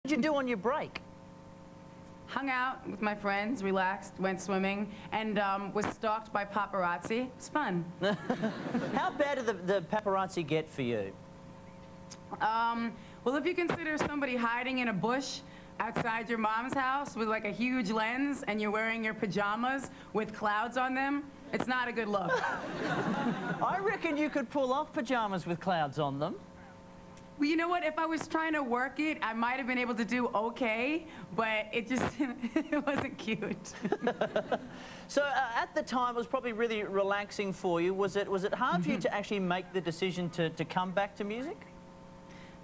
What did you do on your break? Hung out with my friends, relaxed, went swimming, and was stalked by paparazzi. It's fun. How bad did the paparazzi get for you? Well, if you consider somebody hiding in a bush outside your mom's house with like a huge lens and you're wearing your pajamas with clouds on them, it's not a good look. I reckon you could pull off pajamas with clouds on them. Well, you know what? If I was trying to work it, I might have been able to do okay, but it just it wasn't cute. So at the time, it was probably really relaxing for you. Was it hard for you to actually make the decision to come back to music?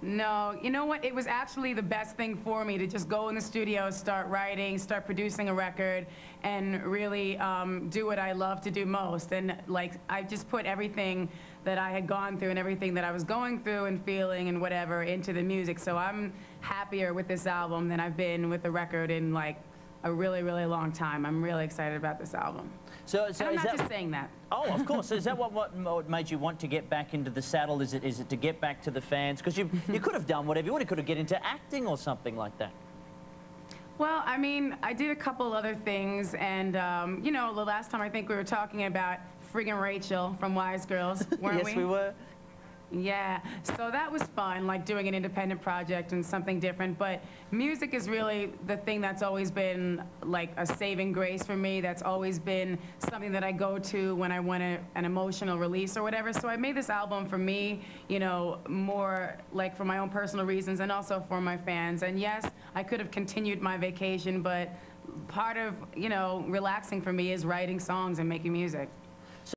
No, you know what? It was actually the best thing for me to just go in the studio, start writing, start producing a record, and really do what I love to do most. And like, I just put everything that I had gone through and everything that I was going through and feeling and whatever into the music. So I'm happier with this album than I've been with the record in like a really, really long time. I'm really excited about this album. So and I'm not just saying that. Oh, of course. So is that what made you want to get back into the saddle? Is it to get back to the fans? Because you could have done whatever you wanted. You could have get into acting or something like that. Well, I mean, I did a couple other things, and you know, the last time I think we were talking about friggin' Rachel from Wise Girls, weren't we? Yes, we were. Yeah, so that was fun, like doing an independent project and something different, but music is really the thing that's always been like a saving grace for me. That's always been something that I go to when I want an emotional release or whatever. So I made this album for me, you know, more like for my own personal reasons and also for my fans. And yes, I could have continued my vacation, but part of, you know, relaxing for me is writing songs and making music.